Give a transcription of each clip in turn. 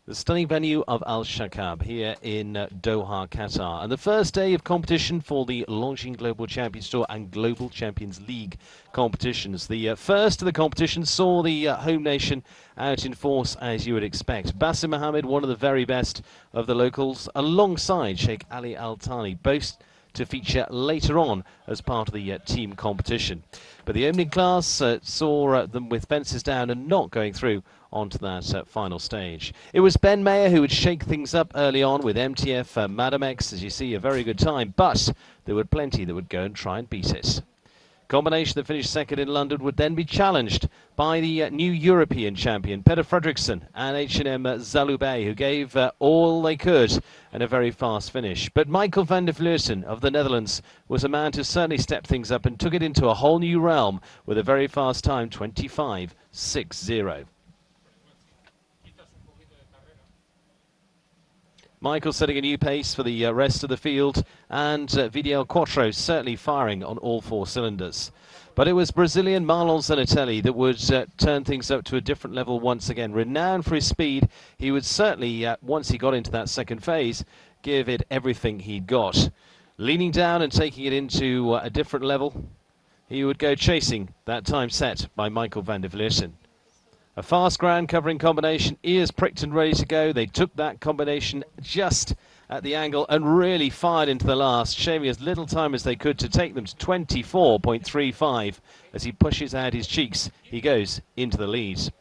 The stunning venue of Shaqab here in Doha, Qatar. And the first day of competition for the Longines Global Champions Tour and Global Champions League competitions. The first of the competitions saw the home nation out in force, as you would expect. Basim Mohammed, one of the very best of the locals, alongside Sheikh Ali Al Thani, both to feature later on as part of the team competition. But the opening class saw them with fences down and not going through onto that final stage. It was Ben Mayer who would shake things up early on with MTF Madam X, as you see, a very good time, but there were plenty that would go and try and beat it. Combination that finished second in London would then be challenged by the new European champion, Peter Fredriksson and H&M Zalubay, who gave all they could and a very fast finish. But Michael van der Vleuten of the Netherlands was a man who certainly stepped things up and took it into a whole new realm with a very fast time, 25.60. Michael setting a new pace for the rest of the field, and Vidal Quattro certainly firing on all four cylinders. But it was Brazilian Marlon Zanatelli that would turn things up to a different level once again. Renowned for his speed, he would certainly, once he got into that second phase, give it everything he'd got. Leaning down and taking it into a different level, he would go chasing that time set by Michael van der Vleuten. A fast ground covering combination, ears pricked and ready to go. They took that combination just at the angle and really fired into the last, shaving as little time as they could to take them to 24.35. As he pushes out his cheeks, he goes into the lead.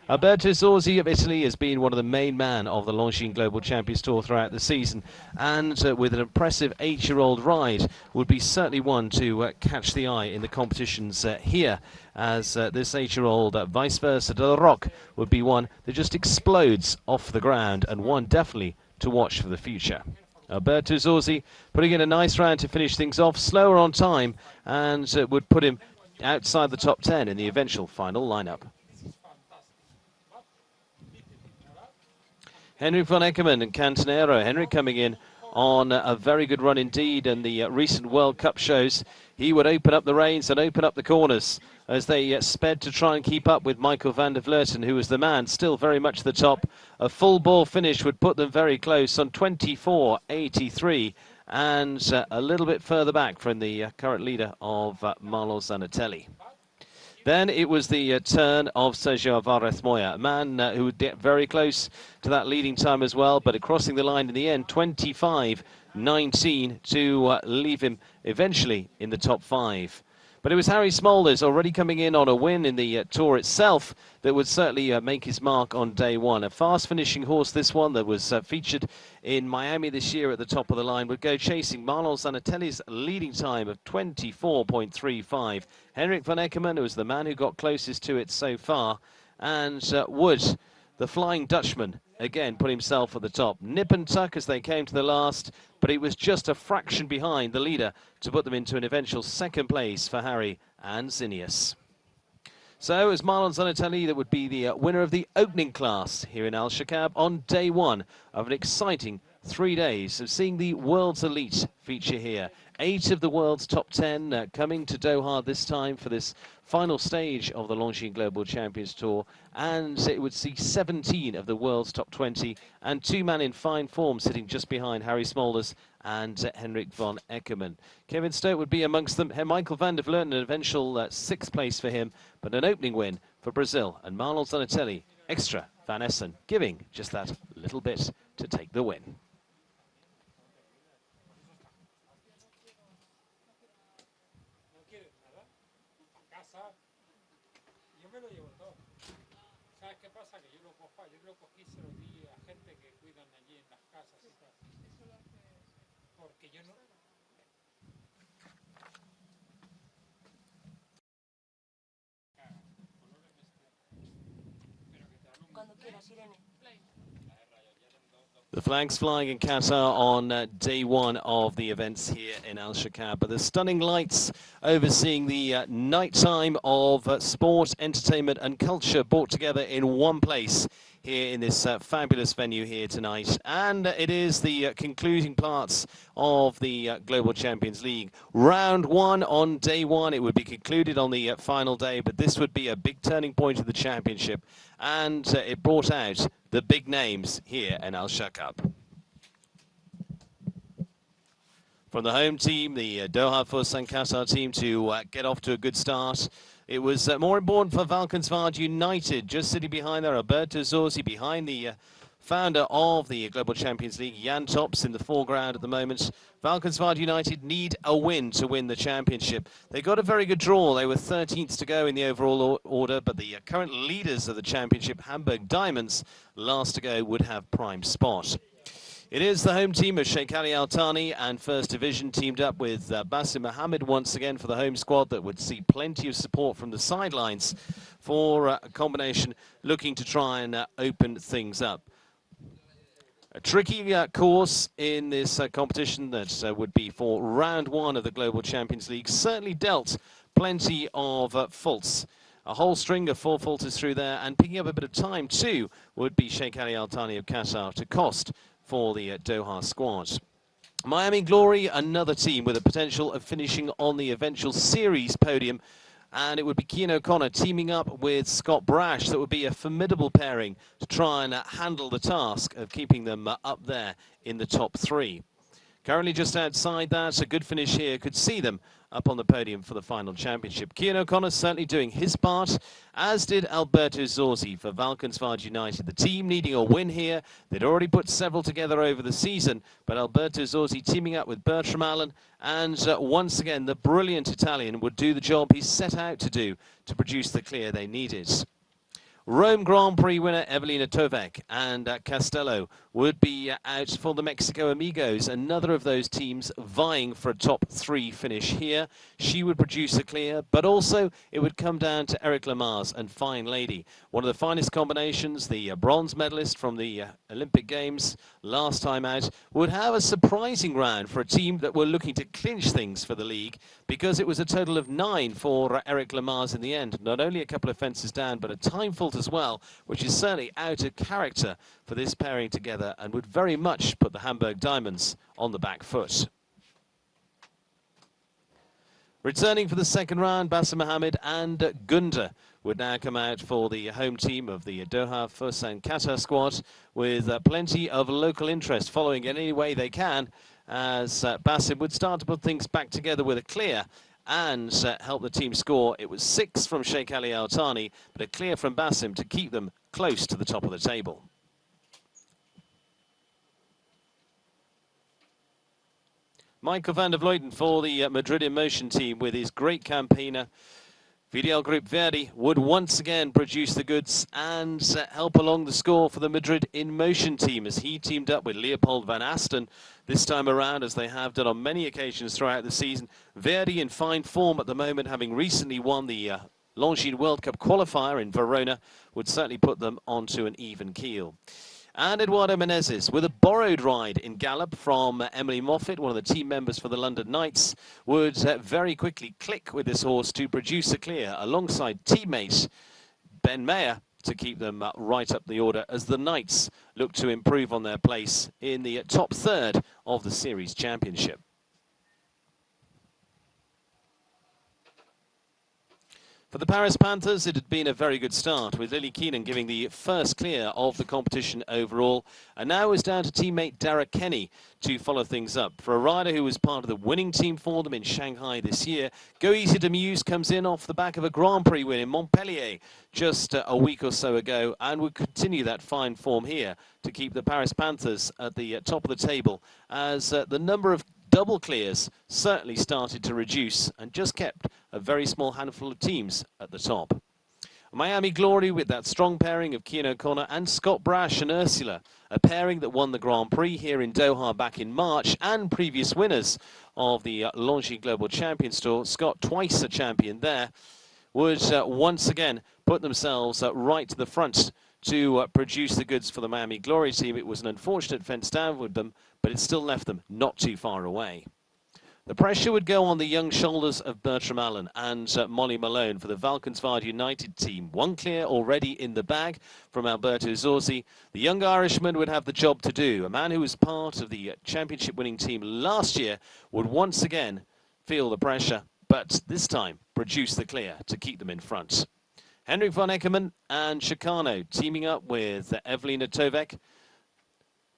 Alberto Zorzi of Italy has been one of the main men of the Longines Global Champions Tour throughout the season, and with an impressive 8-year-old ride would be certainly one to catch the eye in the competitions here, as this 8-year-old vice versa de la Rock would be one that just explodes off the ground, and one definitely to watch for the future. Alberto Zorzi putting in a nice round to finish things off, slower on time, and would put him outside the top 10 in the eventual final lineup. Henrik von Eckermann and Cantonero. Henrik coming in on a very good run indeed, and the recent World Cup shows he would open up the reins and open up the corners as they sped to try and keep up with Michael van der Vleuten, who was the man still very much the top. A full ball finish would put them very close on 24.83, and a little bit further back from the current leader of Marlon Zanatelli. Then it was the turn of Sergio Alvarez Moya, a man who would get very close to that leading time as well, but crossing the line in the end, 25.19 to leave him eventually in the top 5. But it was Harry Smolders already coming in on a win in the tour itself that would certainly make his mark on day one. A fast finishing horse, this one, that was featured in Miami this year at the top of the line, would go chasing Marlon Zanatelli's leading time of 24.35. Henrik von Eckermann, who was the man who got closest to it so far, and would the Flying Dutchman again put himself at the top. Nip and tuck as they came to the last, but it was just a fraction behind the leader to put them into an eventual second place for Harry and Zinnius. So it was Marlon Zanatelli that would be the winner of the opening class here in Shaqab on day one of an exciting 3 days of seeing the world's elite feature here. 8 of the world's top 10 coming to Doha this time for this final stage of the Longines Global Champions Tour, and it would see 17 of the world's top 20 and 2 men in fine form sitting just behind Harry Smolders and Henrik von Eckermann. Kevin Stote would be amongst them. Michael van der Vleuten, an eventual 6th place for him, but an opening win for Brazil, and Marlon Zanatelli, extra Van Essen, giving just that little bit to take the win. Yo me lo llevo todo. ¿Sabes qué pasa? Que yo lo cogí, se lo di a gente que cuidan allí en las casas y tal. Eso lo hace... Porque yo no... Cuando quieras, Irene. The flags flying in Qatar on day one of the events here in Shaqab. But the stunning lights overseeing the night time of sport, entertainment and culture brought together in one place here in this fabulous venue here tonight. And it is the concluding parts of the Global Champions League. Round 1 on day 1. It would be concluded on the final day, but this would be a big turning point of the championship. And it brought out the big names here in Shaqab. From the home team, the Doha Fursan Qatar team, to get off to a good start. It was more important for Valkenswaard United, just sitting behind there, Alberto Zorzi, behind the founder of the Global Champions League, Jan Tops, in the foreground at the moment. Valkenswaard United need a win to win the championship. They got a very good draw. They were 13th to go in the overall order, but the current leaders of the championship, Hamburg Diamonds, last to go, would have prime spot. It is the home team of Sheikh Ali Al Thani and First Division, teamed up with Basim Mohammed once again for the home squad, that would see plenty of support from the sidelines for a combination looking to try and open things up. A tricky course in this competition that would be for round 1 of the Global Champions League. Certainly dealt plenty of faults. A whole string of 4 faulters through there, and picking up a bit of time too would be Sheikh Ali Al Thani of Qatar to cost for the Doha squad. Miami Glory, another team with a potential of finishing on the eventual series podium, and it would be Cian O'Connor teaming up with Scott Brash. That would be a formidable pairing to try and handle the task of keeping them up there in the top 3. Currently just outside that, a good finish here could see them up on the podium for the final championship. Cian O'Connor certainly doing his part, as did Alberto Zorzi for Valkenswaard United. The team needing a win here. They'd already put several together over the season, but Alberto Zorzi teaming up with Bertram Allen, and once again the brilliant Italian would do the job he set out to do to produce the clear they needed. Rome Grand Prix winner Evelina Tovek and Castello would be out for the Mexico Amigos, another of those teams vying for a top 3 finish here. She would produce a clear, but also it would come down to Eric Lamar's and Fine Lady. One of the finest combinations, the bronze medalist from the Olympic Games last time out, would have a surprising round for a team that were looking to clinch things for the league, because it was a total of 9 for Eric Lamar's in the end. Not only a couple of fences down, but a time fault as well, which is certainly out of character for this pairing together, and would very much put the Hamburg Diamonds on the back foot. Returning for the second round, Basim Mohammed and Gunda would now come out for the home team of the Doha Fursan Qatar squad, with plenty of local interest following in any way they can, as Basim would start to put things back together with a clear and help the team score. It was 6 from Sheikh Ali Al Thani, but a clear from Basim to keep them close to the top of the table. Michael van der Vleuten for the Madrid in Motion team, with his great campaigner VDL Group Verdi, would once again produce the goods and help along the score for the Madrid in Motion team, as he teamed up with Leopold van Asten this time around, as they have done on many occasions throughout the season. Verdi in fine form at the moment, having recently won the Longines World Cup qualifier in Verona, would certainly put them onto an even keel. And Eduardo Menezes, with a borrowed ride in Gallop from Emily Moffat, one of the team members for the London Knights, would very quickly click with this horse to produce a clear alongside teammate Ben Mayer to keep them right up the order, as the Knights look to improve on their place in the top 3rd of the series championship. For the Paris Panthers, it had been a very good start, with Lily Keenan giving the first clear of the competition overall, and now is down to teammate Dara Kenny to follow things up. For a rider who was part of the winning team for them in Shanghai this year, Go Easy to Muse comes in off the back of a Grand Prix win in Montpellier just a week or so ago, and would continue that fine form here to keep the Paris Panthers at the top of the table, as the number of double clears certainly started to reduce and just kept a very small handful of teams at the top. Miami Glory, with that strong pairing of Cian O'Connor and Scott Brash and Ursula, a pairing that won the Grand Prix here in Doha back in March, and previous winners of the Longines Global Champions Tour. Scott, twice a champion there, would once again put themselves right to the front to produce the goods for the Miami Glory team. It was an unfortunate fence down with them, but it still left them not too far away. The pressure would go on the young shoulders of Bertram Allen and Molly Malone for the Valkenswaard United team. One clear already in the bag from Alberto Zorzi. The young Irishman would have the job to do. A man who was part of the championship winning team last year would once again feel the pressure, but this time produce the clear to keep them in front. Henrik von Eckermann and Chicano teaming up with Evelina Tovek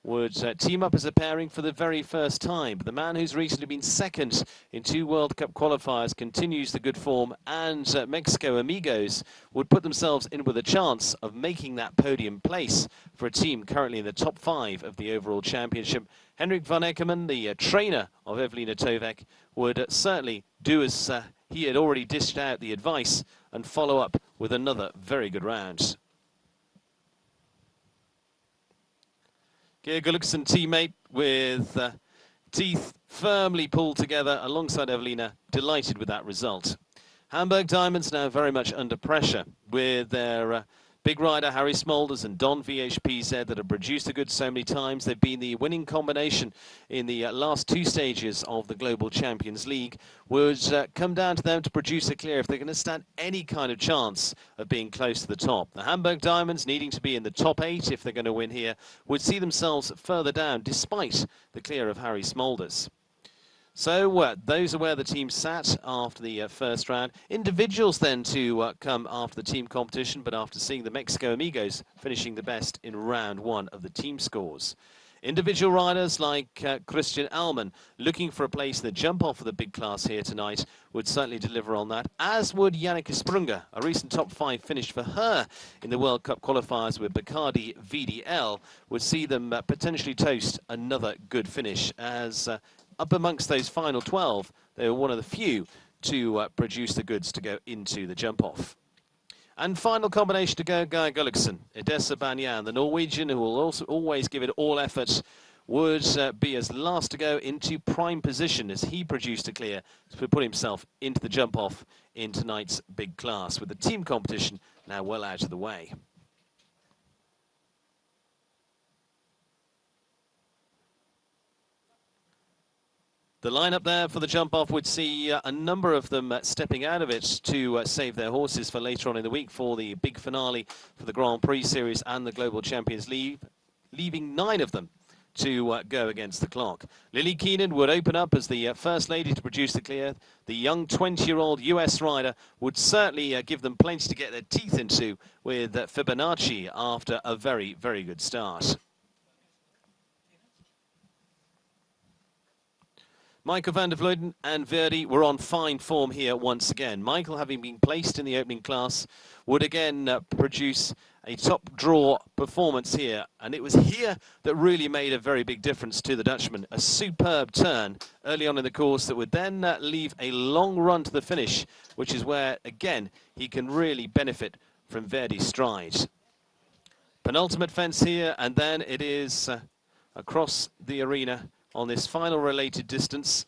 would team up as a pairing for the very first time. But the man who's recently been second in 2 World Cup qualifiers continues the good form, and Mexico Amigos would put themselves in with a chance of making that podium place for a team currently in the top 5 of the overall championship. Henrik von Eckermann, the trainer of Evelina Tovek, would certainly do as he had already dished out the advice and follow up with another very good round. Geir Gulliksen, teammate, with teeth firmly pulled together alongside Evelina, delighted with that result. Hamburg Diamonds now very much under pressure with their big rider Harry Smolders and Don VHPZ that have produced the goods so many times. They've been the winning combination in the last 2 stages of the Global Champions League. Would come down to them to produce a clear if they're going to stand any kind of chance of being close to the top. The Hamburg Diamonds, needing to be in the top 8 if they're going to win here, would see themselves further down despite the clear of Harry Smolders. So those are where the team sat after the first round. Individuals then to come after the team competition, but after seeing the Mexico Amigos finishing the best in round 1 of the team scores. Individual riders like Christian Alman, looking for a place in the jump-off of the big class here tonight, would certainly deliver on that, as would Janneke Sprunger. A recent top 5 finish for her in the World Cup qualifiers with Bacardi VDL would see them potentially toast another good finish, as up amongst those final 12, they were one of the few to produce the goods to go into the jump-off. And final combination to go, Geir Gulliksen, Edessa Banyan, the Norwegian, who will also always give it all effort, would be as last to go into prime position as he produced a clear to put himself into the jump-off in tonight's big class, with the team competition now well out of the way. The lineup there for the jump-off would see a number of them stepping out of it to save their horses for later on in the week for the big finale for the Grand Prix Series and the Global Champions League, leaving 9 of them to go against the clock. Lily Keenan would open up as the first lady to produce the clear. The young 20-year-old US rider would certainly give them plenty to get their teeth into with Fibonacci after a very, very good start. Michael van der Vleuten and Verdi were on fine form here once again. Michael, having been placed in the opening class, would again produce a top draw performance here. And it was here that really made a very big difference to the Dutchman. A superb turn early on in the course that would then leave a long run to the finish, which is where, again, he can really benefit from Verdi's stride. Penultimate fence here, and then it is across the arena on this final related distance,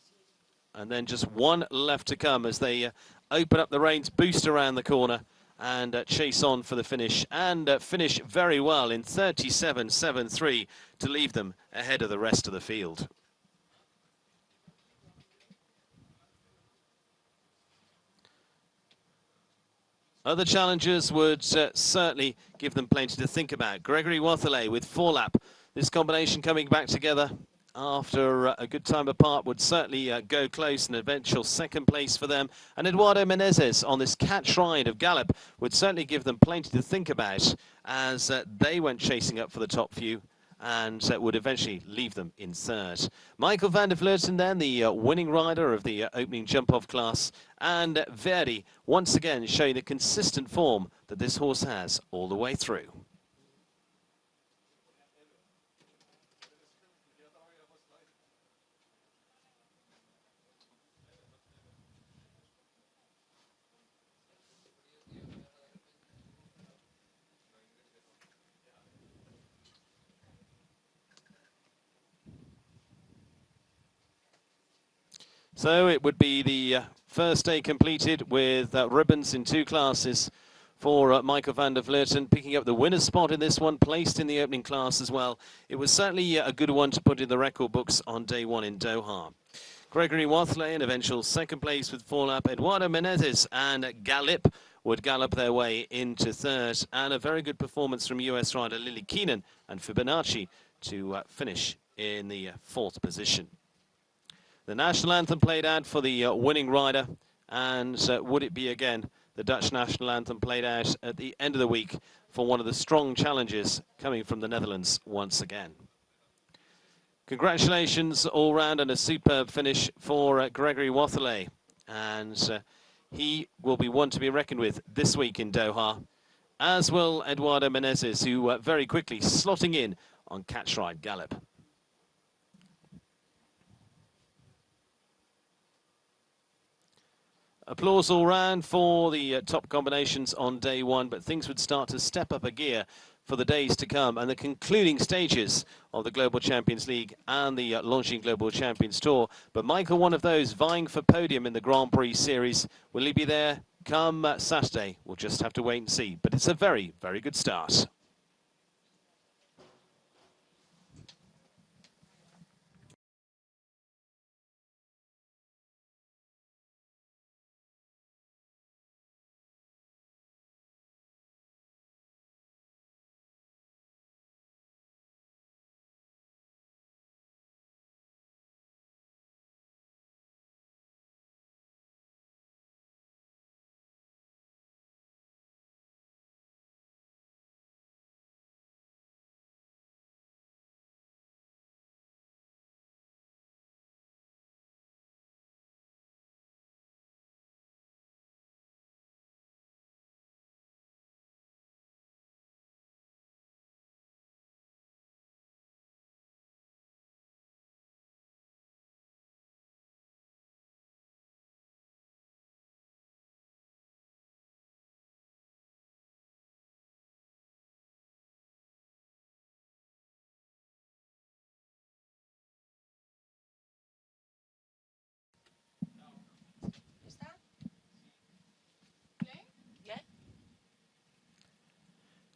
and then just one left to come as they open up the reins, boost around the corner and chase on for the finish, and finish very well in 37.73 to leave them ahead of the rest of the field. Other challengers would certainly give them plenty to think about. Gregory Watherley with Forlap, this combination coming back together after a good time apart would certainly go close, an eventual second place for them. And Eduardo Menezes on this catch ride of Gallop would certainly give them plenty to think about as they went chasing up for the top few, and would eventually leave them in third. Michael van der Vleuten then, the winning rider of the opening jump-off class, and Verdi once again showing the consistent form that this horse has all the way through. So it would be the first day completed with ribbons in 2 classes for Michael van der Vleuten, picking up the winner's spot in this one, placed in the opening class as well. It was certainly a good one to put in the record books on day 1 in Doha. Gregory Wathler in eventual second place with four-lap. Eduardo Menezes and Galip would gallop their way into third. And a very good performance from US rider Lily Keenan and Fibonacci to finish in the fourth position. The national anthem played out for the winning rider. And would it be again the Dutch national anthem played out at the end of the week for one of the strong challenges coming from the Netherlands once again. Congratulations all round and a superb finish for Gregory Wathler, and he will be one to be reckoned with this week in Doha, as will Eduardo Menezes, who very quickly slotting in on catch ride Gallup. Applause all round for the top combinations on day one, but things would start to step up a gear for the days to come and the concluding stages of the Global Champions League and the Longines Global Champions Tour. But Michael, one of those vying for podium in the Grand Prix series, will he be there come Saturday? We'll just have to wait and see. But it's a very, very good start.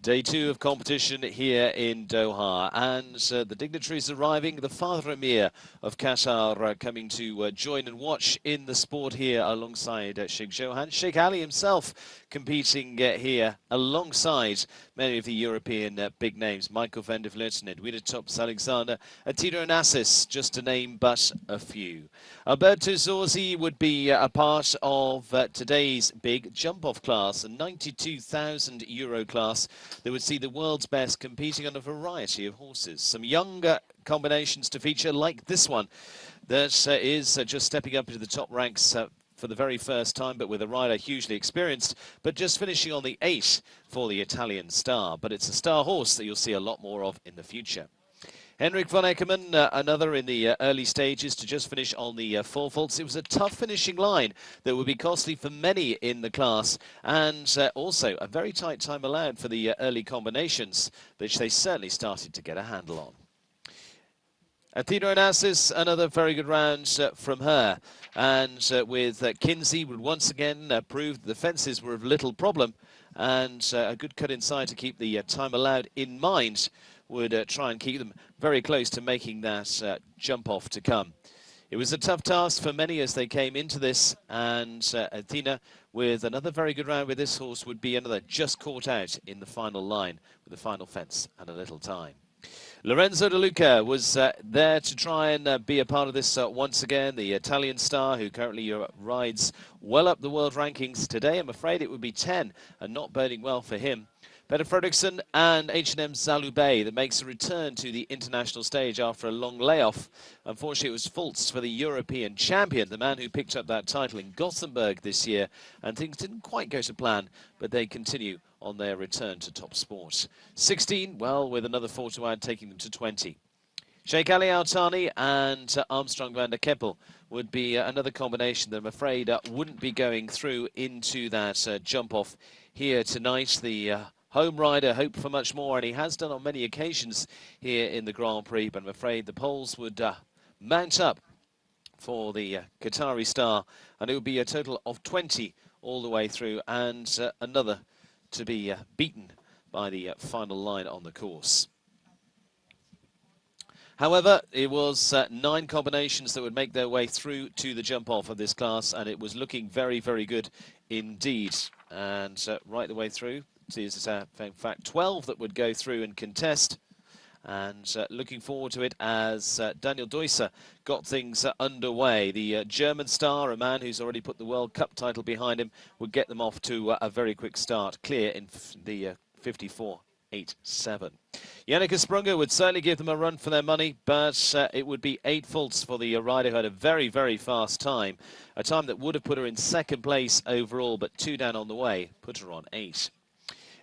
Day two of competition here in Doha, and the dignitaries arriving. The father Emir of Qatar coming to join and watch in the sport here alongside Sheikh Johan. Sheikh Ali himself competing here alongside many of the European big names. Michael van der Vleuten, Edwina Tops, Alexander, Tito Onassis, just to name but a few. Alberto Zorzi would be a part of today's big jump-off class, a €92,000 class that would see the world's best competing on a variety of horses. Some younger combinations to feature, like this one that is just stepping up into the top ranks for the very first time, but with a rider hugely experienced, but just finishing on the 8 for the Italian star. But it's a star horse that you'll see a lot more of in the future. Henrik von Eckermann, another in the early stages to just finish on the 4 faults. It was a tough finishing line that would be costly for many in the class, and also a very tight time allowed for the early combinations, which they certainly started to get a handle on. Athena Onassis, another very good round from her, and with Kinsey would once again prove the fences were of little problem, and a good cut inside to keep the time allowed in mind would try and keep them very close to making that jump off to come. It was a tough task for many as they came into this, and Athena with another very good round with this horse would be another just caught out in the final line with the final fence and a little time. Lorenzo De Luca was there to try and be a part of this once again, the Italian star who currently rides well up the world rankings today. I'm afraid it would be 10 and not boding well for him. Peter Fredriksson and H&M Zalubay that makes a return to the international stage after a long layoff. Unfortunately, it was faults for the European champion, the man who picked up that title in Gothenburg this year, and things didn't quite go to plan, but they continue on their return to top sport. 16, well, with another 4 to add, taking them to 20. Sheikh Ali Al-Thani and Armstrong van der Keppel would be another combination that I'm afraid wouldn't be going through into that jump-off here tonight. The home rider hoped for much more, and he has done on many occasions here in the Grand Prix, but I'm afraid the polls would mount up for the Qatari star, and it would be a total of 20 all the way through, and another to be beaten by the final line on the course. However, it was 9 combinations that would make their way through to the jump-off of this class, and it was looking very, very good indeed. And right the way through, it is in fact 12 that would go through and contest. And looking forward to it as Daniel Deusser got things underway. The German star, a man who's already put the World Cup title behind him, would get them off to a very quick start, clear in the 54.87. Yannicka Sprunger would certainly give them a run for their money, but it would be 8 faults for the rider who had a very, very fast time, a time that would have put her in 2nd place overall, but 2 down on the way, put her on 8.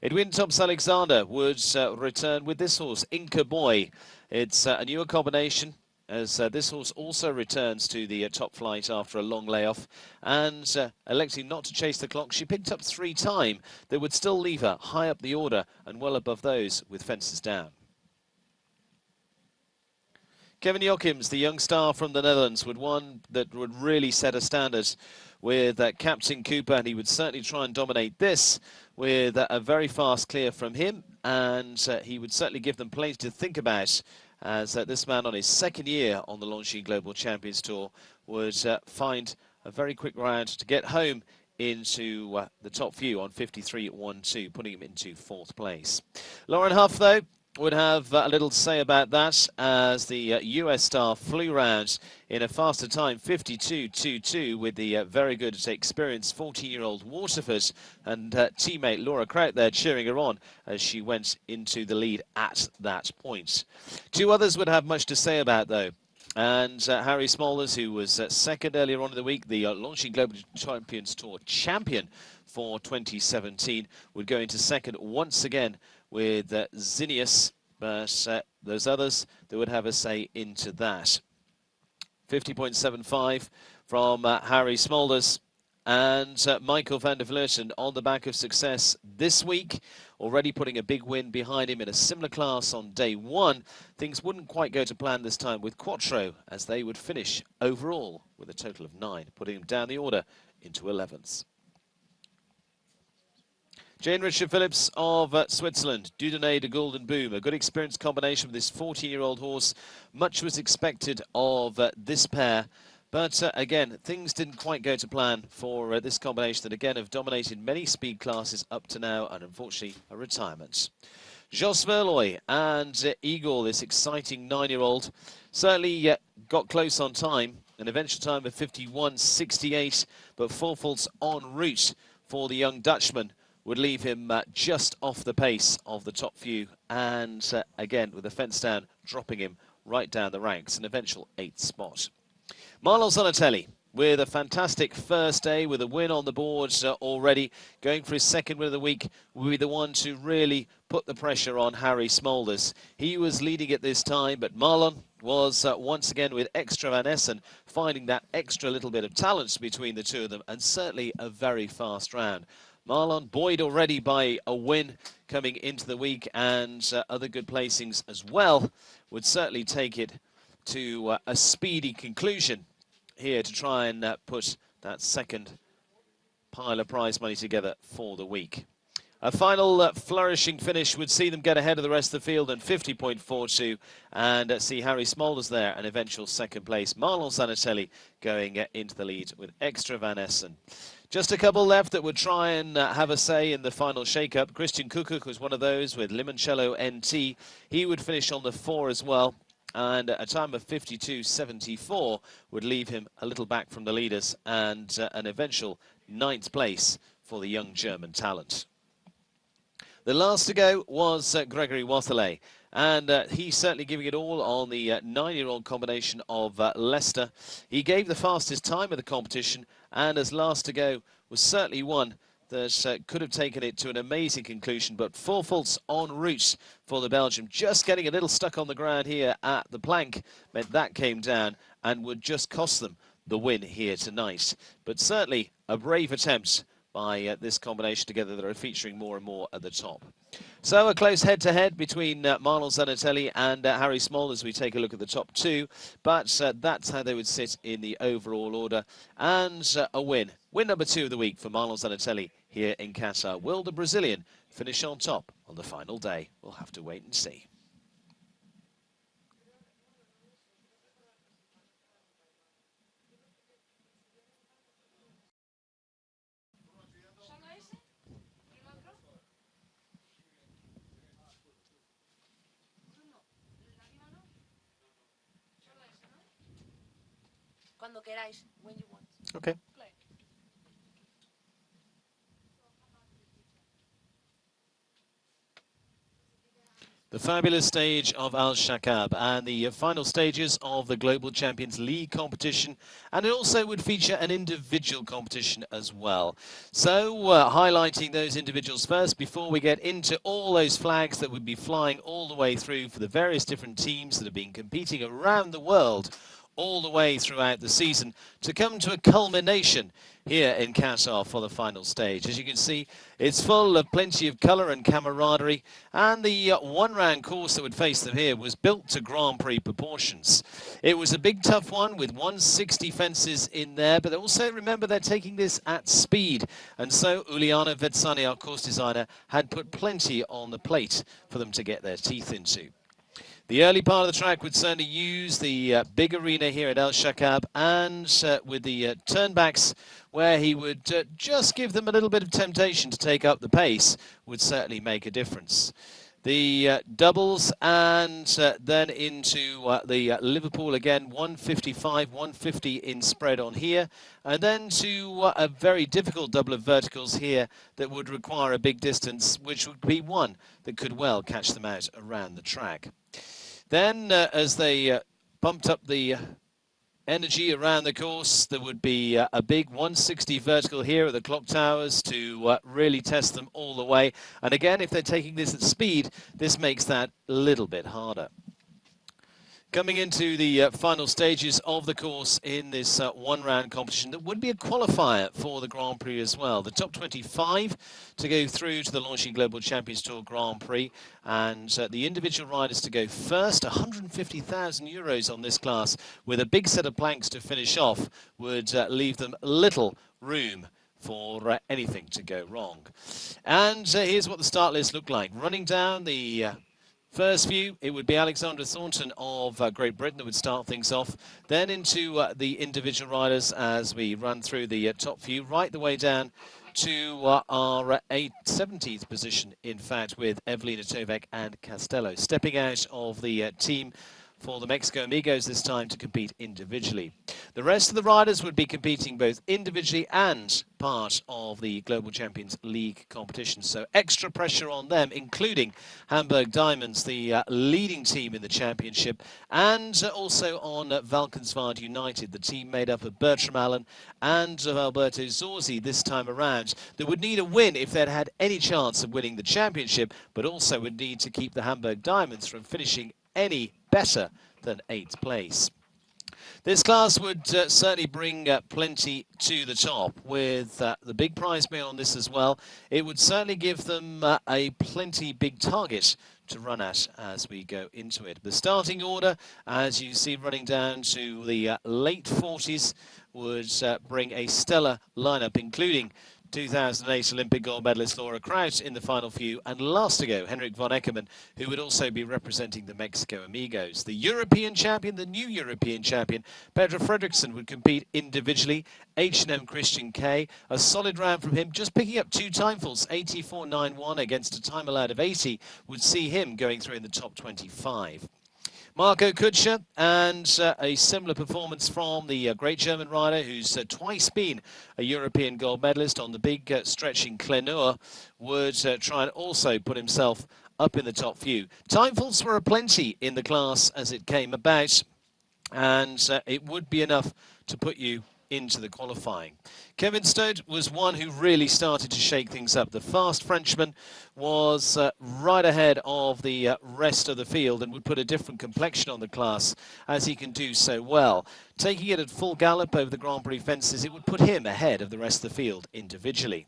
Edwin Thompson-Alexander would return with this horse, Inca Boy. It's a newer combination, as this horse also returns to the top flight after a long layoff. And electing not to chase the clock, she picked up 3 time. That would still leave her high up the order and well above those with fences down. Kevin Jochims, the young star from the Netherlands, one that would really set a standard with Captain Cooper, and he would certainly try and dominate this with a very fast clear from him, and he would certainly give them plenty to think about, as this man on his 2nd year on the Longines Global Champions Tour would find a very quick round to get home into the top few on 53.12, putting him into 4th place. Lauren Huff, though, would have a little to say about that, as the US star flew round in a faster time, 52.22, with the very good experienced 14-year-old Waterford, and teammate Laura Kraut there cheering her on as she went into the lead at that point. 2 others would have much to say about, though. And Harry Smolders, who was 2nd earlier on in the week, the Longines Global Champions Tour champion for 2017, would go into 2nd once again with Zinnius, but those others that would have a say into that. 50.75 from Harry Smolders, and Michael van der Vleuten on the back of success this week, already putting a big win behind him in a similar class on day 1. Things wouldn't quite go to plan this time with Quattro, as they would finish overall with a total of 9, putting him down the order into 11th. Jane Richard Phillips of Switzerland, Dudonné de Golden Boom, a good experienced combination with this 14-year-old horse. Much was expected of this pair, but again, things didn't quite go to plan for this combination that again have dominated many speed classes up to now, and unfortunately a retirement. Jos Verlooy and Igor, this exciting 9-year-old, certainly got close on time, an eventual time of 51.68, but 4 faults en route for the young Dutchman would leave him just off the pace of the top few, and again with the fence down, dropping him right down the ranks, an eventual 8th spot. Marlon Zanatelli with a fantastic first day, with a win on the board already, going for his 2nd win of the week, will be the one to really put the pressure on Harry Smolders. He was leading at this time, but Marlon was once again with Extra Van Essen, finding that extra little bit of talent between the 2 of them, and certainly a very fast round. Marlon buoyed already by a win coming into the week, and other good placings as well, would certainly take it to a speedy conclusion here to try and put that 2nd pile of prize money together for the week. A final flourishing finish would see them get ahead of the rest of the field in 50.42, and see Harry Smolders there, an eventual 2nd place. Marlon Zanatelli going into the lead with Extra Van Essen. Just a couple left that would try and have a say in the final shake-up. Christian Kukuk was one of those with Limoncello NT. He would finish on the 4 as well, and a time of 52.74 would leave him a little back from the leaders, and an eventual 9th place for the young German talent. The last to go was Gregory Watherley, and he's certainly giving it all on the 9-year-old combination of Leicester. He gave the fastest time of the competition, and as last to go was certainly one that could have taken it to an amazing conclusion, but 4 faults en route for the Belgium. Just getting a little stuck on the ground here at the plank meant that came down and would just cost them the win here tonight. But certainly a brave attempt by this combination together that are featuring more and more at the top. So a close head-to-head between Marlon Zanatelli and Harry Small as we take a look at the top 2, but that's how they would sit in the overall order. And a win number 2 of the week for Marlon Zanatelli here in Qatar. Will the Brazilian finish on top on the final day? We'll have to wait and see. Cuando queráis, when you want. Okay. The fabulous stage of Al Shaqab and the final stages of the Global Champions League competition, and it also would feature an individual competition as well. So highlighting those individuals first before we get into all those flags that would be flying all the way through for the various different teams that have been competing around the world all the way throughout the season to come to a culmination here in Qatar for the final stage. As you can see, it's full of plenty of colour and camaraderie, and the one-round course that would face them here was built to Grand Prix proportions. It was a big tough one with 160 fences in there, but also remember they're taking this at speed, and so Uliana Vetsani, our course designer, had put plenty on the plate for them to get their teeth into. The early part of the track would certainly use the big arena here at El Shaqab, and with the turnbacks where he would just give them a little bit of temptation to take up the pace would certainly make a difference. The doubles and then into the Liverpool again, 155, 150 in spread on here, and then to a very difficult double of verticals here that would require a big distance, which would be one that could well catch them out around the track. Then, as they pumped up the energy around the course, there would be a big 160 vertical here at the clock towers to really test them all the way. And again, if they're taking this at speed, this makes that a little bit harder. Coming into the final stages of the course in this one-round competition, that would be a qualifier for the Grand Prix as well. The top 25 to go through to the Longines Global Champions Tour Grand Prix, and the individual riders to go first. 150,000 euros on this class, with a big set of planks to finish off, would leave them little room for anything to go wrong. And here's what the start list looked like. Running down the first few, it would be Alexandra Thornton of Great Britain that would start things off. Then into the individual riders as we run through the top few, right the way down to our 17th position, in fact, with Evelina Tovek and Castello. Stepping out of the team for the Mexico Amigos this time to compete individually. The rest of the riders would be competing both individually and part of the Global Champions League competition. So extra pressure on them, including Hamburg Diamonds, the leading team in the championship, and also on Valkenswaard United, the team made up of Bertram Allen and of Alberto Zorzi this time around. They would need a win if they'd had any chance of winning the championship, but also would need to keep the Hamburg Diamonds from finishing any better than 8th place. This class would certainly bring plenty to the top, with the big prize money on this as well. It would certainly give them a plenty big target to run at as we go into it. The starting order, as you see running down to the late 40s, would bring a stellar lineup, including 2008 Olympic gold medalist Laura Kraut in the final few, and last to go, Henrik von Eckermann, who would also be representing the Mexico Amigos. The European champion, the new European champion, Pedro Fredriksson, would compete individually. H&M Christian K, a solid round from him, just picking up 2 time faults, 84.91 against a time allowed of 80, would see him going through in the top 25. Marco Kutscher, and a similar performance from the great German rider who's twice been a European gold medalist on the big stretch in Clenur, would try and also put himself up in the top few. Time faults were aplenty in the class as it came about, and it would be enough to put you into the qualifying. Kevin Stode was one who really started to shake things up. The fast Frenchman was right ahead of the rest of the field and would put a different complexion on the class, as he can do so well. Taking it at full gallop over the Grand Prix fences, it would put him ahead of the rest of the field individually.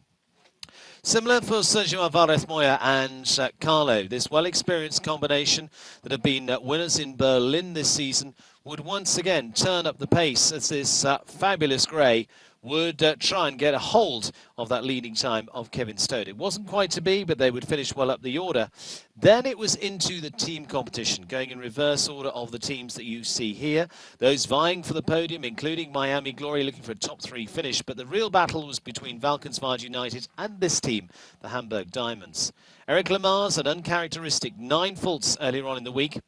Similar for Sergio Alvarez Moya and Carlo. This well-experienced combination that have been winners in Berlin this season would once again turn up the pace as this fabulous grey would try and get a hold of that leading time of Kevin Stode. It wasn't quite to be, but they would finish well up the order. Then it was into the team competition, going in reverse order of the teams that you see here. Those vying for the podium, including Miami Glory, looking for a top 3 finish. But the real battle was between Valkenswaard United and this team, the Hamburg Diamonds. Eric Lamar's an uncharacteristic 9 faults earlier on in the week,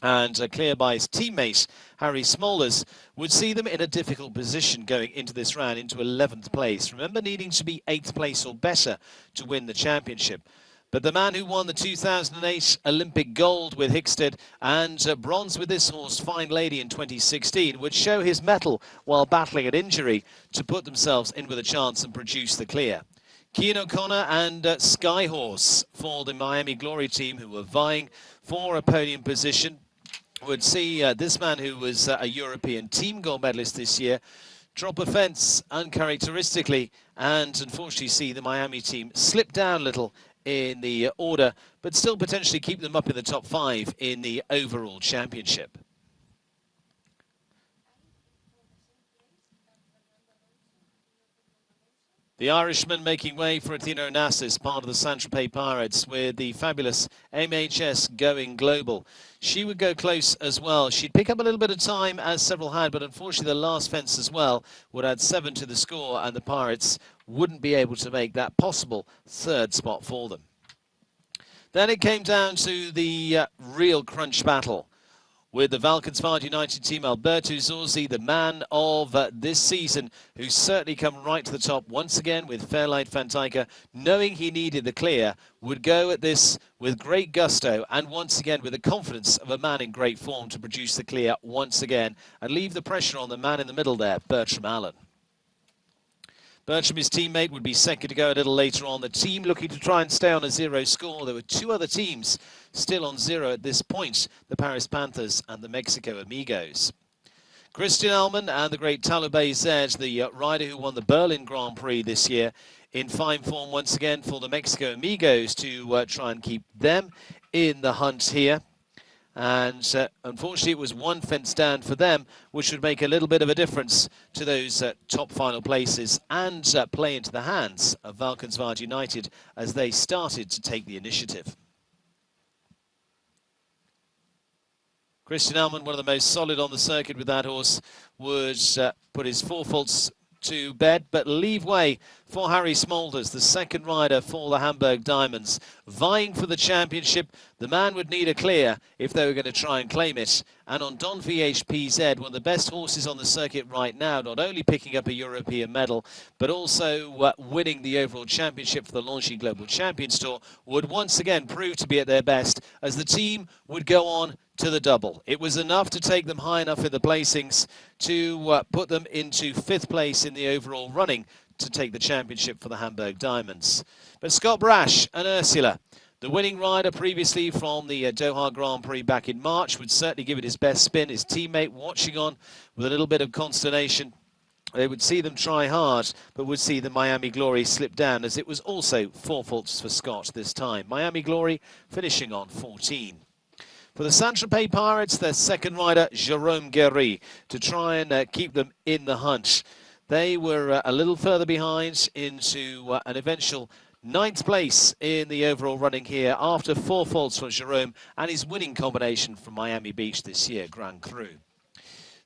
and clear by his teammate Harry Smolders, would see them in a difficult position going into this round, into 11th place. Remember, needing to be 8th place or better to win the championship. But the man who won the 2008 Olympic gold with Hickstead and bronze with this horse, Fine Lady, in 2016, would show his mettle while battling an injury to put themselves in with a chance and produce the clear. Cian O'Connor and Skyhorse for the Miami Glory team, who were vying for a podium position, would see this man, who was a European team gold medalist this year, drop a fence uncharacteristically and unfortunately see the Miami team slip down a little in the order, but still potentially keep them up in the top 5 in the overall championship. The Irishman making way for Athena Onassis, part of the Saint-Tropez Pirates, with the fabulous MHS going global. She would go close as well. She'd pick up a little bit of time, as several had, but unfortunately the last fence as well would add 7 to the score, and the Pirates wouldn't be able to make that possible 3rd spot for them. Then it came down to the real crunch battle, with the Valkenswaard United team. Alberto Zorzi, the man of this season, who's certainly come right to the top once again with Fairlight Fantaika, knowing he needed the clear, would go at this with great gusto and once again with the confidence of a man in great form to produce the clear once again and leave the pressure on the man in the middle there, Bertram Allen. Bertram, his teammate, would be second to go a little later on. The team looking to try and stay on a 0 score. There were 2 other teams still on 0 at this point, the Paris Panthers and the Mexico Amigos. Christian Alman and the great Talibé Z, the rider who won the Berlin Grand Prix this year, in fine form once again for the Mexico Amigos to try and keep them in the hunt here. And unfortunately it was 1 fence down for them, which would make a little bit of a difference to those top final places and play into the hands of Valkenswaard United as they started to take the initiative. Christian Alman, one of the most solid on the circuit with that horse, would put his 4 faults to bed, but leave way for Harry Smolders, the second rider for the Hamburg Diamonds, vying for the championship. The man would need a clear if they were going to try and claim it. And on Don VHPZ, one of the best horses on the circuit right now, not only picking up a European medal, but also winning the overall championship for the Longines Global Champions Tour, would once again prove to be at their best as the team would go on to the double. It was enough to take them high enough in the placings to put them into 5th place in the overall running to take the championship for the Hamburg Diamonds. But Scott Brash and Ursula, the winning rider previously from the Doha Grand Prix back in March, would certainly give it his best spin. His teammate watching on with a little bit of consternation. They would see them try hard, but would see the Miami Glory slip down, as it was also 4 faults for Scott this time. Miami Glory finishing on 14. For the Saint-Tropez Pirates, their second rider, Jérôme Guéry, to try and keep them in the hunt. They were a little further behind into an eventual 9th place in the overall running here after 4 faults from Jérôme and his winning combination from Miami Beach this year, Grand Cru.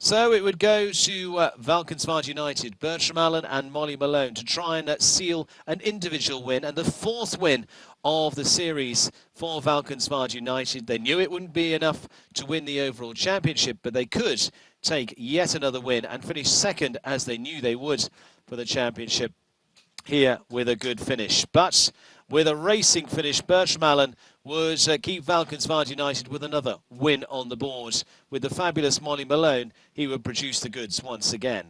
So it would go to Valkenswaard United, Bertram Allen and Molly Malone to try and seal an individual win and the 4th win of the series for Valkenswaard United. They knew it wouldn't be enough to win the overall championship, but they could take yet another win and finish 2nd, as they knew they would, for the championship here with a good finish. But with a racing finish, Bertram Allen would keep Valkenswaard United with another win on the board. With the fabulous Molly Malone, he would produce the goods once again.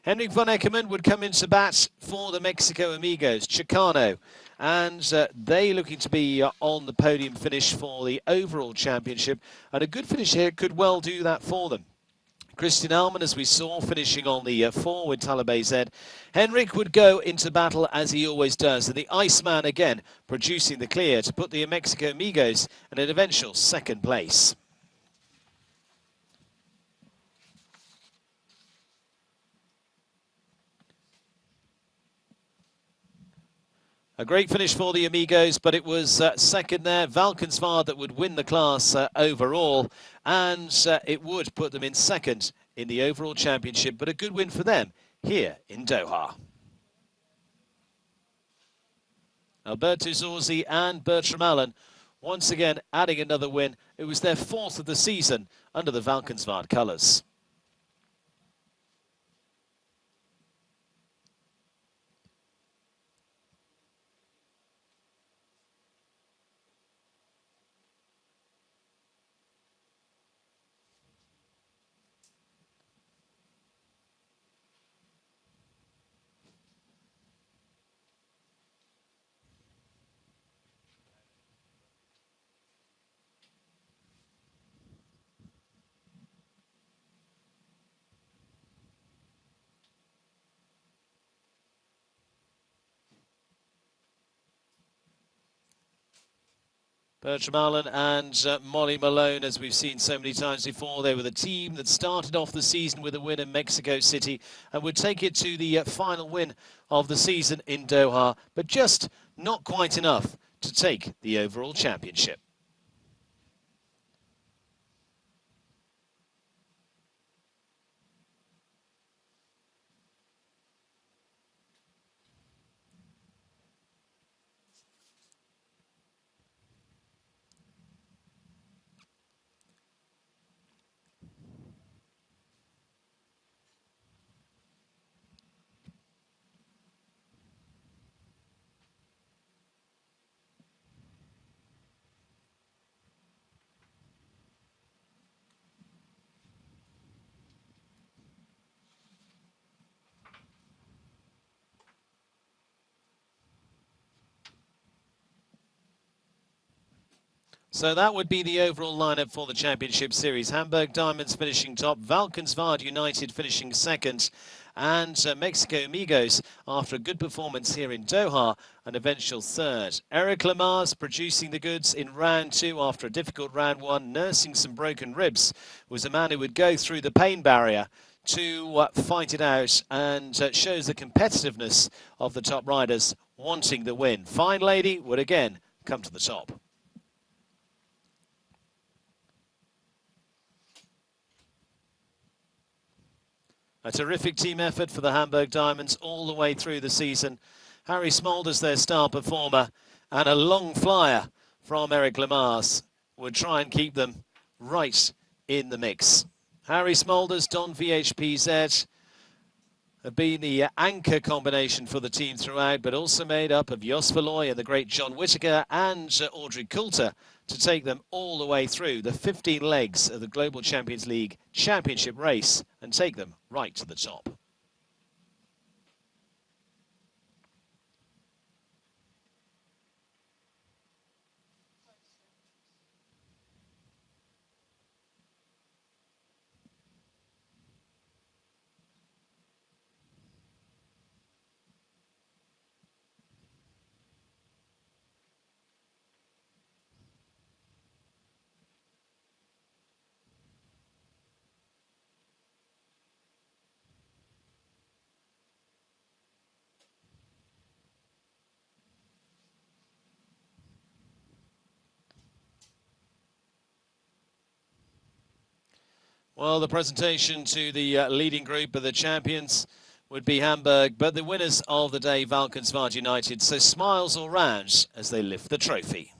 Henrik von Eckermann would come into bat for the Mexico Amigos, Chicano, and they looking to be on the podium finish for the overall championship, and a good finish here could well do that for them. Christian Alman, as we saw, finishing on the 4 with Talibé Z. Henrik would go into battle as he always does, and the Iceman again producing the clear to put the Mexico Amigos in an eventual 2nd place. A great finish for the Amigos, but it was 2nd there. Valkenswaard that would win the class overall, and it would put them in 2nd in the overall championship, but a good win for them here in Doha. Alberto Zorzi and Bertram Allen once again adding another win. It was their 4th of the season under the Valkenswaard colours. Bertram Allen and Molly Malone, as we've seen so many times before, they were the team that started off the season with a win in Mexico City and would take it to the final win of the season in Doha, but just not quite enough to take the overall championship. So that would be the overall lineup for the Championship Series. Hamburg Diamonds finishing top, Valkenswaard United finishing second, and Mexico Amigos, after a good performance here in Doha, an eventual third. Eric Lamar's producing the goods in round 2 after a difficult round 1, nursing some broken ribs, was a man who would go through the pain barrier to fight it out, and shows the competitiveness of the top riders wanting the win. Fine Lady would again come to the top. A terrific team effort for the Hamburg Diamonds all the way through the season. Harry Smolders, their star performer, and a long flyer from Eric Lamars would try and keep them right in the mix. Harry Smolders, Don VHPZ have been the anchor combination for the team throughout, but also made up of Jos Verlooy and the great John Whittaker and Audrey Coulter to take them all the way through the 15 legs of the Global Champions League championship race and take them right to the top. Well, the presentation to the leading group of the champions would be Hamburg, but the winners of the day, Valkenswaard United. So smiles all round as they lift the trophy.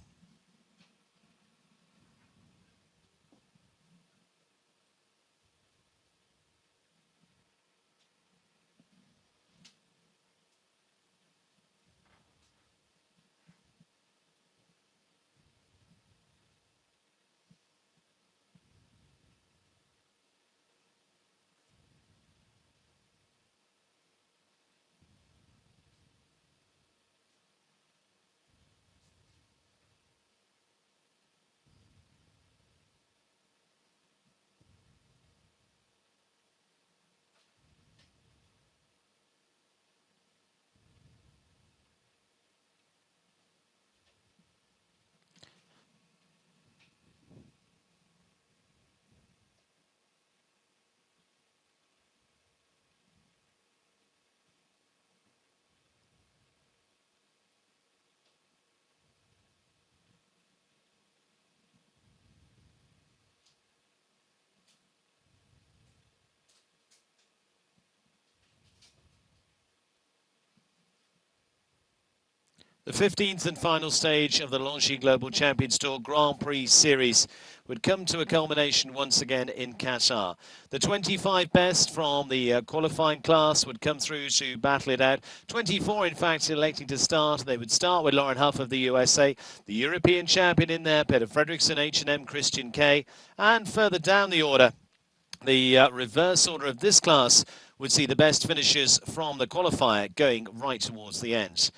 The 15th and final stage of the Longines Global Champions Tour Grand Prix Series would come to a culmination once again in Qatar. The 25 best from the qualifying class would come through to battle it out. 24, in fact, electing to start. They would start with Lauren Huff of the USA, the European champion in there, Peter Fredriksson, H&M, Christian K, and further down the order, the reverse order of this class would see the best finishers from the qualifier going right towards the end.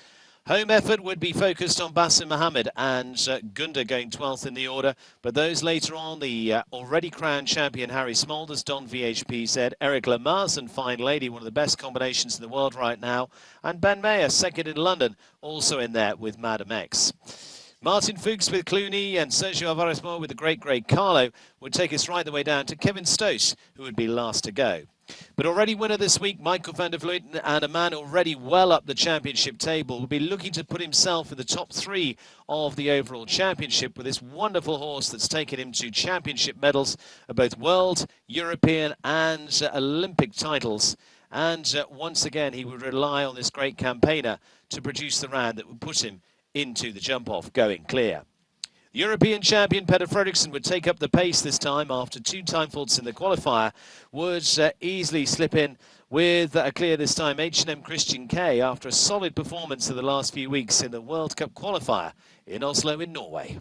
Home effort would be focused on Basim Mohammed and Gunda going 12th in the order, but those later on, the already crowned champion Harry Smolders, Don VHPZ, Eric Lamar's and Fine Lady, one of the best combinations in the world right now, and Ben Mayer, second in London, also in there with Madam X. Martin Fuchs with Clooney and Sergio Alvarez-Moore with the great Carlo would take us right the way down to Kevin Stote, who would be last to go. But already winner this week, Michael van der Vleuten, and a man already well up the championship table, will be looking to put himself in the top 3 of the overall championship with this wonderful horse that's taken him to championship medals of both world, European and Olympic titles. And once again, he would rely on this great campaigner to produce the round that would put him into the jump-off going clear. European champion Peter Fredriksson would take up the pace this time after 2 time faults in the qualifier, would easily slip in with a clear this time H&M Christian K after a solid performance in the last few weeks in the World Cup qualifier in Oslo in Norway.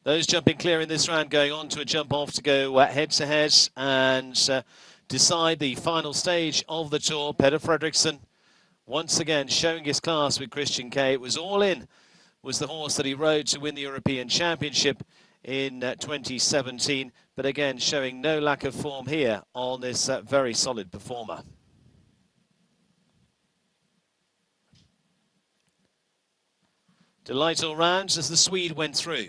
Those jumping clear in this round going on to a jump-off to go head-to-head and decide the final stage of the tour. Peter Fredriksson once again showing his class with Christian K. It was All In, was the horse that he rode to win the European Championship in 2017, but again showing no lack of form here on this very solid performer. Delight all rounds as the Swede went through.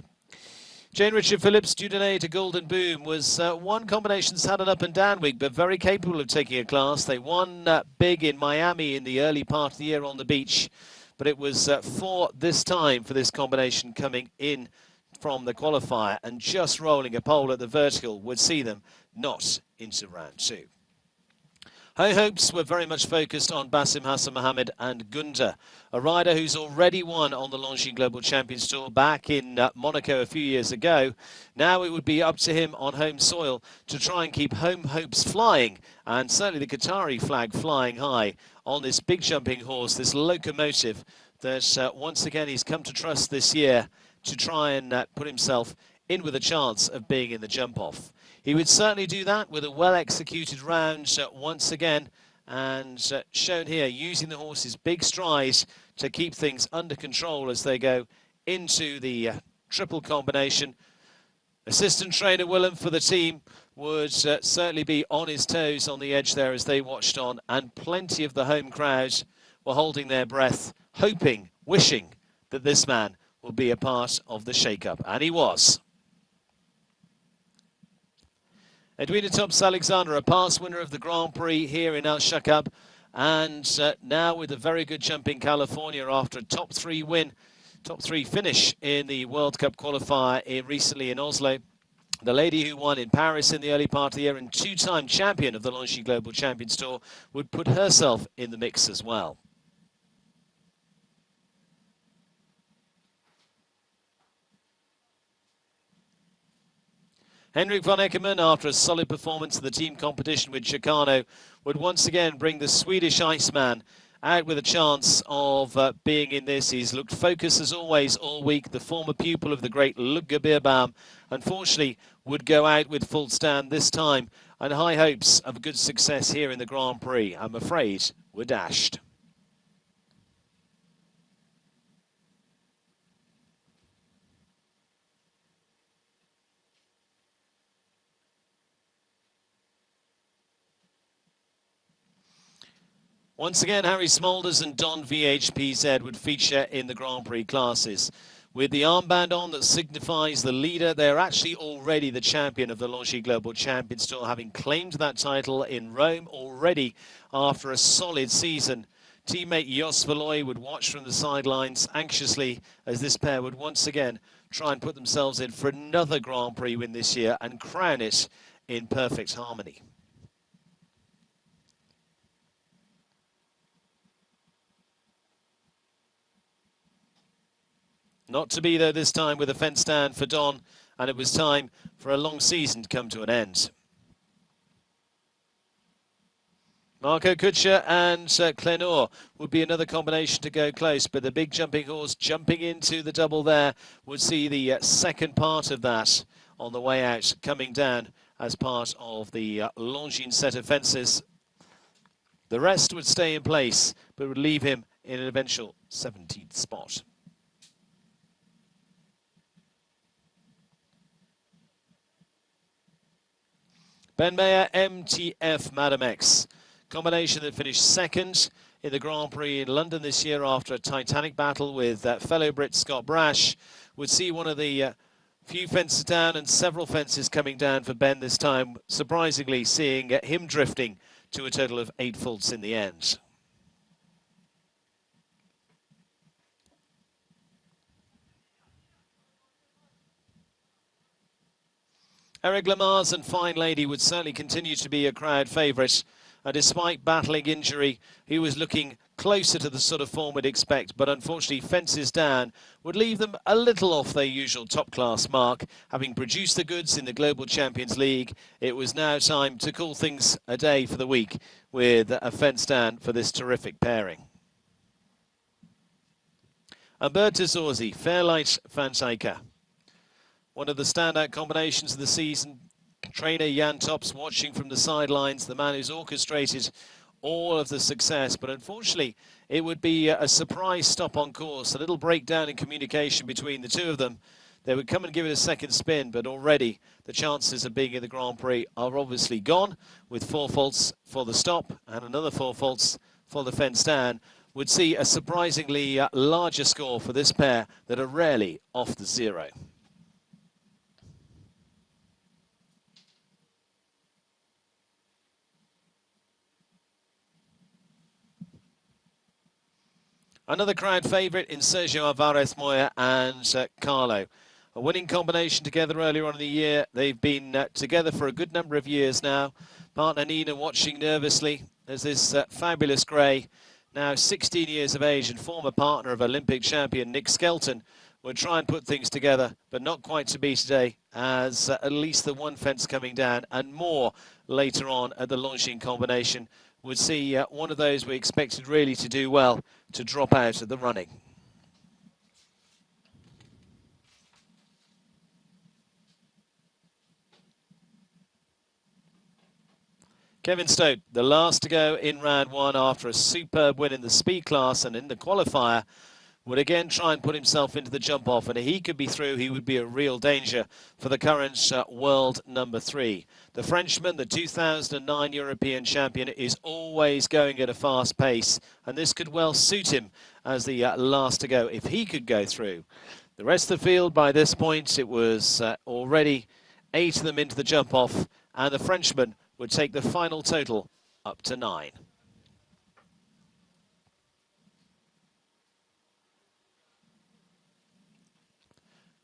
Jane Richard Phillips, Dudonné to Golden Boom was one combination's had an up and down week, but very capable of taking a class. They won big in Miami in the early part of the year on the beach, but it was for this time for this combination coming in from the qualifier and just rolling a pole at the vertical would see them not into round 2. High hopes were very much focused on Basim Hassan Mohammed and Gunda, a rider who's already won on the Longines Global Champions Tour back in Monaco a few years ago. Now it would be up to him on home soil to try and keep home hopes flying, and certainly the Qatari flag flying high on this big jumping horse, this locomotive that once again he's come to trust this year to try and put himself in with a chance of being in the jump-off. He would certainly do that with a well-executed round once again, and shown here using the horse's big strides to keep things under control as they go into the triple combination. Assistant trainer Willem for the team would certainly be on his toes on the edge there as they watched on, and plenty of the home crowd were holding their breath, hoping, wishing that this man will be a part of the shake-up, and he was. Edwina Thompson-Alexander, a past winner of the Grand Prix here in Shaqab, and now with a very good jump in California after a top 3 win, top 3 finish in the World Cup qualifier recently in Oslo. The lady who won in Paris in the early part of the year and 2-time champion of the Longines Global Champions Tour would put herself in the mix as well. Henrik von Eckermann, after a solid performance in the team competition with Chicano, would once again bring the Swedish Iceman out with a chance of being in this. He's looked focused as always all week. The former pupil of the great Ludger Beerbaum, unfortunately, would go out with full stand this time, and high hopes of good success here in the Grand Prix, I'm afraid, were dashed. Once again, Harry Smolders and Don VHPZ would feature in the Grand Prix classes. With the armband on that signifies the leader, they're actually already the champion of the Longines Global Champions Tour, having claimed that title in Rome already after a solid season. Teammate Jos Verlooy would watch from the sidelines anxiously as this pair would once again try and put themselves in for another Grand Prix win this year and crown it in perfect harmony. Not to be, though, this time with a fence stand for Don, and it was time for a long season to come to an end. Marco Kutscher and Clenor would be another combination to go close, but the big jumping horse jumping into the double there would see the second part of that on the way out coming down as part of the Longines set of fences. The rest would stay in place, but would leave him in an eventual 17th spot. Ben Mayer, MTF Madam X. Combination that finished second in the Grand Prix in London this year after a titanic battle with fellow Brit Scott Brash. Would see one of the few fences down and several fences coming down for Ben this time, surprisingly seeing him drifting to a total of 8 faults in the end. Eric Lamar's and Fine Lady would certainly continue to be a crowd favourite. And despite battling injury, he was looking closer to the sort of form we'd expect. But unfortunately, fences down would leave them a little off their usual top-class mark. Having produced the goods in the Global Champions League, it was now time to call things a day for the week with a fence down for this terrific pairing. Umberto Zorzi, Fairlight Fantaika. One of the standout combinations of the season. Trainer Jan Tops watching from the sidelines, the man who's orchestrated all of the success. But unfortunately, it would be a surprise stop on course, a little breakdown in communication between the two of them. They would come and give it a second spin, but already the chances of being in the Grand Prix are obviously gone, with 4 faults for the stop and another 4 faults for the fence down. Would see a surprisingly larger score for this pair that are rarely off the zero. Another crowd favourite in Sergio Alvarez Moya and Carlo. A winning combination together earlier on in the year. They've been together for a good number of years now. Partner Nina watching nervously as this fabulous grey, now 16 years of age and former partner of Olympic champion Nick Skelton, would try and put things together, but not quite to be today, as at least the one fence coming down and more later on at the Longines combination would see one of those we expected really to do well to drop out of the running. Kevin Stote, the last to go in round one after a superb win in the speed class and in the qualifier, would again try and put himself into the jump-off, and if he could be through, he would be a real danger for the current world number 3. The Frenchman, the 2009 European champion, is always going at a fast pace, and this could well suit him as the last to go, if he could go through. The rest of the field, by this point, it was already 8 of them into the jump-off, and the Frenchman would take the final total up to 9.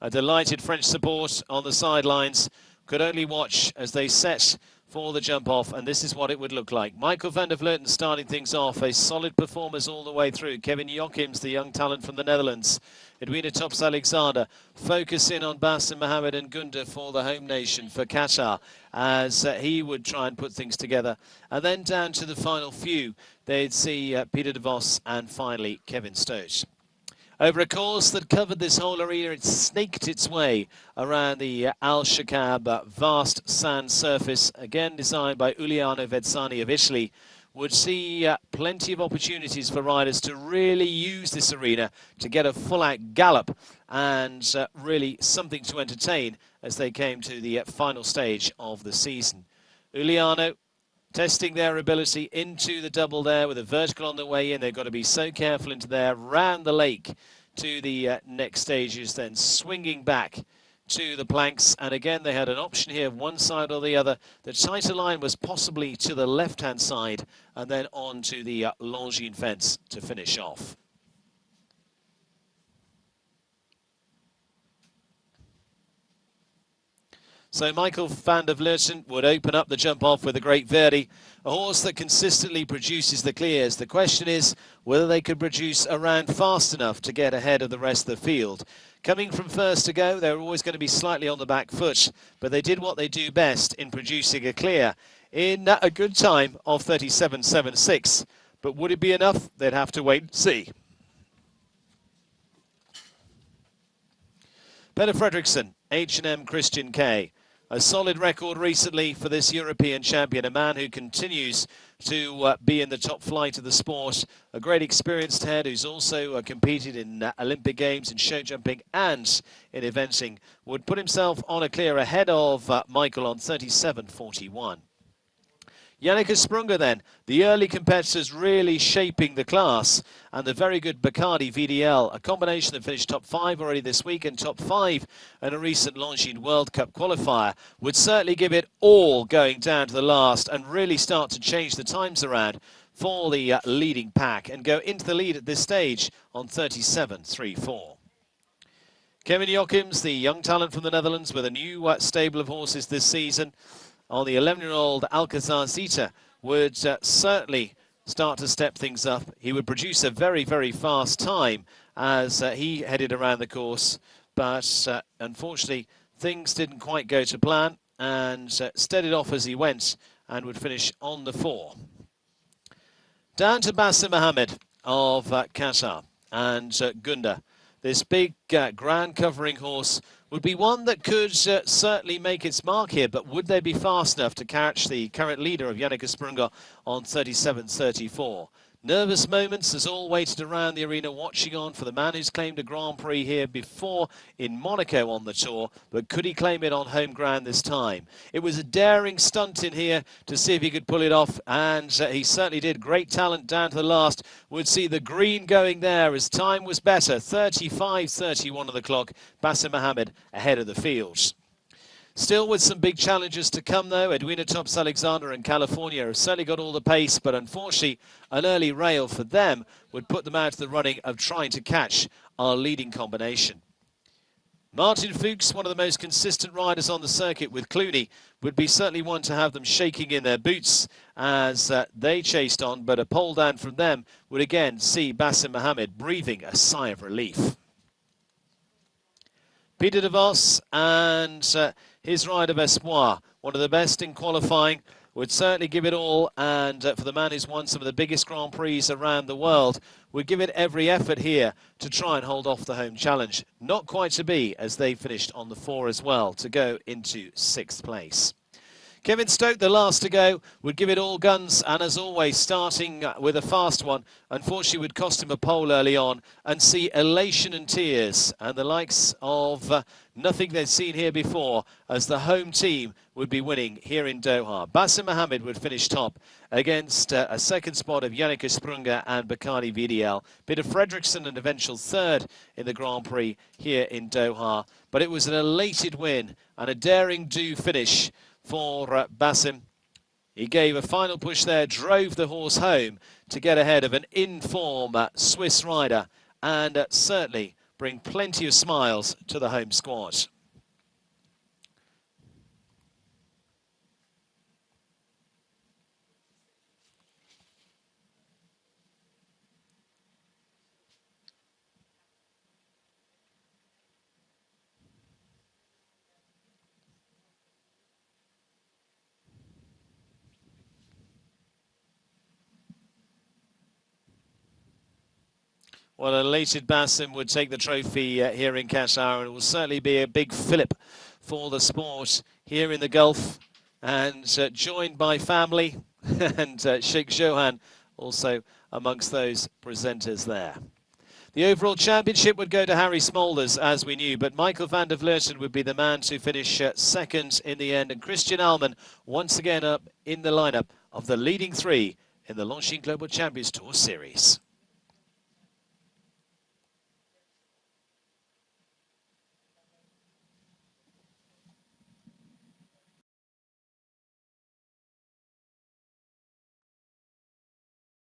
A delighted French support on the sidelines could only watch as they set for the jump-off, and this is what it would look like. Michael van der Vleuten starting things off, a solid performance all the way through. Kevin Jochims, the young talent from the Netherlands. Edwina Tops-Alexander, focus in on Bassem Mohamed and Gunda for the home nation, for Qatar, as he would try and put things together. And then down to the final few, they'd see Peter de Vos and finally Kevin Stote. Over a course that covered this whole arena, it snaked its way around the Al Shaqab vast sand surface, again designed by Giuliano Vezzani of Italy, would see plenty of opportunities for riders to really use this arena to get a full-out gallop and really something to entertain as they came to the final stage of the season. Giuliano testing their ability into the double there with a vertical on the way in. They've got to be so careful into there, round the lake to the next stages, then swinging back to the planks. And again, they had an option here, one side or the other. The tighter line was possibly to the left-hand side, and then on to the Longines fence to finish off. So Michael van der Vleuten would open up the jump off with a Great Verdi, a horse that consistently produces the clears. The question is whether they could produce a round fast enough to get ahead of the rest of the field. Coming from first to go, they were always going to be slightly on the back foot, but they did what they do best in producing a clear in a good time of 37.76. But would it be enough? They'd have to wait and see. Peter Fredriksson, H&M Christian K. A solid record recently for this European champion, a man who continues to be in the top flight of the sport. A great experienced head who's also competed in Olympic Games, in show jumping and in eventing. Would put himself on a clear ahead of Michael on 37.41. Yannick Sprunger then, the early competitors really shaping the class, and the very good Bacardi VDL, a combination that finished top 5 already this week and top 5 in a recent Longines World Cup qualifier, would certainly give it all going down to the last and really start to change the times around for the leading pack and go into the lead at this stage on 37.34. Kevin Jochims, the young talent from the Netherlands with a new stable of horses this season, on the 11-year-old Alcazar Zita, would certainly start to step things up. He would produce a very, very fast time as he headed around the course, but unfortunately things didn't quite go to plan and steadied off as he went and would finish on the 4. Down to Basim Mohammed of Qatar and Gunda. This big ground covering horse would be one that could certainly make its mark here, but would they be fast enough to catch the current leader of Yannick Sprunger on 37.34? Nervous moments as all waited around the arena watching on for the man who's claimed a Grand Prix here before in Monaco on the tour, but could he claim it on home ground this time? It was a daring stunt in here to see if he could pull it off, and he certainly did. Great talent down to the last. Would see the green going there as time was better. 35.31 on the clock. Basim Mohammed ahead of the field. Still with some big challenges to come though. Edwina Tops Alexander and California have certainly got all the pace, but unfortunately an early rail for them would put them out of the running of trying to catch our leading combination. Martin Fuchs, one of the most consistent riders on the circuit with Clooney, would be certainly one to have them shaking in their boots as they chased on, but a pole down from them would again see Basim Mohammed breathing a sigh of relief. Peter de Vos and his ride of Espoir, one of the best in qualifying, would certainly give it all, and for the man who's won some of the biggest Grand Prix around the world, would give it every effort here to try and hold off the home challenge. Not quite to be, as they finished on the 4 as well, to go into 6th place. Kevin Stoke, the last to go, would give it all guns, and as always, starting with a fast one, unfortunately would cost him a pole early on, and see elation and tears, and the likes of nothing they'd seen here before, as the home team would be winning here in Doha. Basim Mohammed would finish top against a second spot of Yannick Sprunger and Bacardi VDL. Peter Fredriksson an eventual 3rd in the Grand Prix here in Doha, but it was an elated win and a daring do finish for Basim. He gave a final push there, drove the horse home to get ahead of an in-form Swiss rider and certainly bring plenty of smiles to the home squad. Well, an elated Basim would take the trophy here in Qatar, and it will certainly be a big fillip for the sport here in the Gulf, and joined by family and Sheikh Johan also amongst those presenters there. The overall championship would go to Harry Smolders, as we knew, but Michael van der Vleuten would be the man to finish second in the end, and Christian Alman once again up in the lineup of the leading 3 in the Longines Global Champions Tour series.